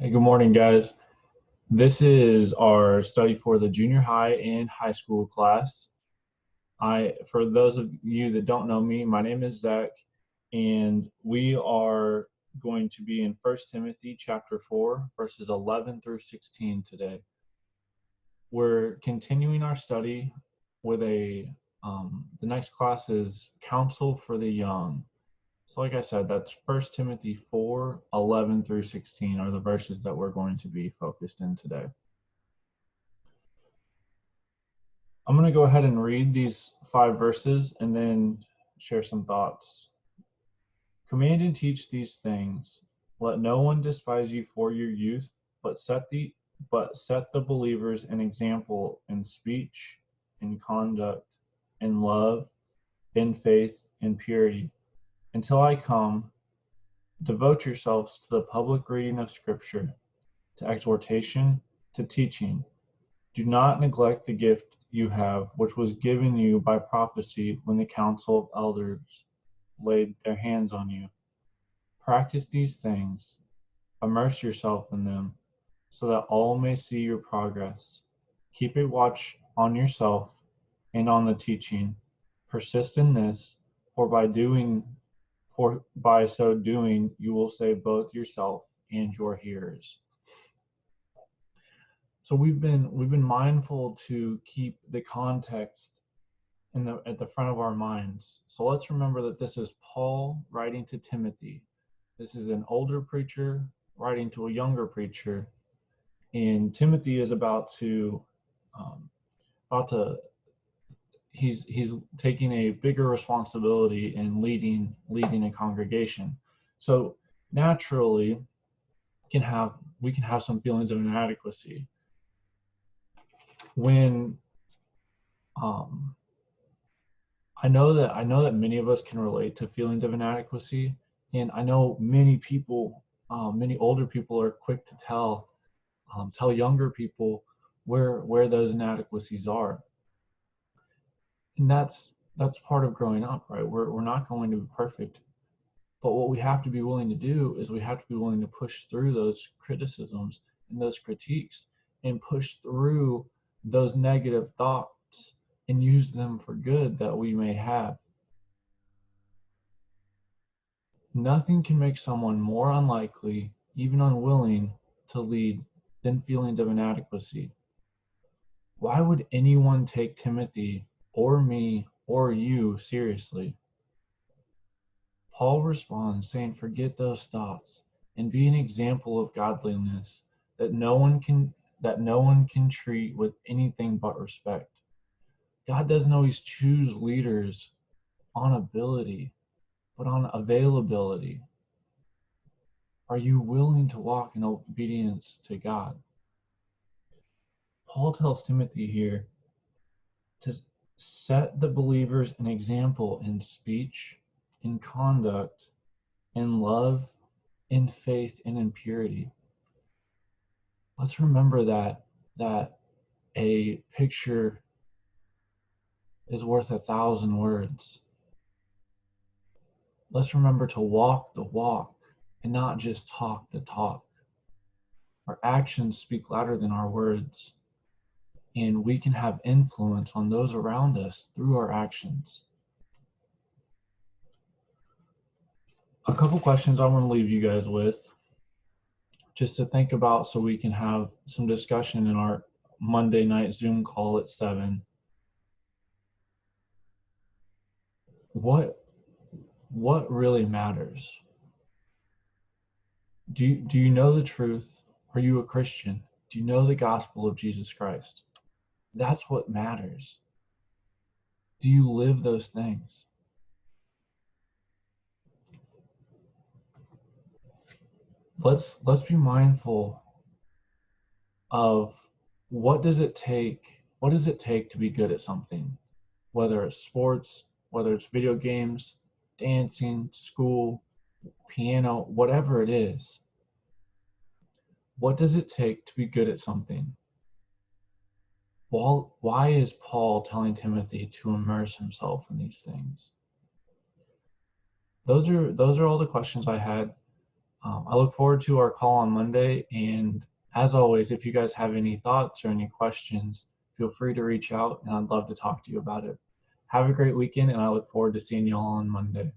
Hey, good morning, guys. This is our study for the junior high and high school class. For those of you that don't know me, my name is Zach, and we are going to be in 1 Timothy chapter 4, verses 11 through 16 today. We're continuing our study with the next class is Counsel for the Young. So like I said, that's 1 Timothy 4, 11 through 16 are the verses that we're going to be focused in today. I'm going to go ahead and read these 5 verses and then share some thoughts. Command and teach these things. Let no one despise you for your youth, but set the believers an example in speech, in conduct, in love, in faith, in purity. Until I come, devote yourselves to the public reading of Scripture, to exhortation, to teaching. Do not neglect the gift you have, which was given you by prophecy when the council of elders laid their hands on you. Practice these things, immerse yourself in them, so that all may see your progress. Keep a watch on yourself and on the teaching. Persist in this, for by so doing you will save both yourself and your hearers. So we've been mindful to keep the context at the front of our minds. So let's remember that this is Paul writing to Timothy. This is an older preacher writing to a younger preacher, and Timothy is about to he's taking a bigger responsibility in leading a congregation. So naturally, we can have some feelings of inadequacy when I know that many of us can relate to feelings of inadequacy, and I know many people, many older people are quick to tell younger people where those inadequacies are, and that's part of growing up, right? We're not going to be perfect, but what we have to be willing to do is we have to be willing to push through those criticisms and those critiques, and push through those negative thoughts and use them for good that we may have. Nothing can make someone more unlikely, even unwilling, to lead than feelings of inadequacy. Why would anyone take Timothy or me or you seriously? Paul responds saying, forget those thoughts and be an example of godliness that no one can treat with anything but respect. God doesn't always choose leaders on ability, but on availability. Are you willing to walk in obedience to God? Paul tells Timothy here to set the believers an example in speech, in conduct, in love, in faith, and in purity. Let's remember that a picture is worth 1,000 words. Let's remember to walk the walk and not just talk the talk. Our actions speak louder than our words, and we can have influence on those around us through our actions. A couple questions I want to leave you guys with, just to think about, so we can have some discussion in our Monday night Zoom call at 7. What really matters? Do you know the truth? Are you a Christian? Do you know the gospel of Jesus Christ? That's what matters. Do you live those things? Let's be mindful of what does it take to be good at something, whether it's sports, whether it's video games, dancing, school, piano, whatever it is. What does it take to be good at something? Well, why is Paul telling Timothy to immerse himself in these things? Those are all the questions I had. I look forward to our call on Monday. And as always, if you guys have any thoughts or any questions, feel free to reach out and I'd love to talk to you about it. Have a great weekend, and I look forward to seeing you all on Monday.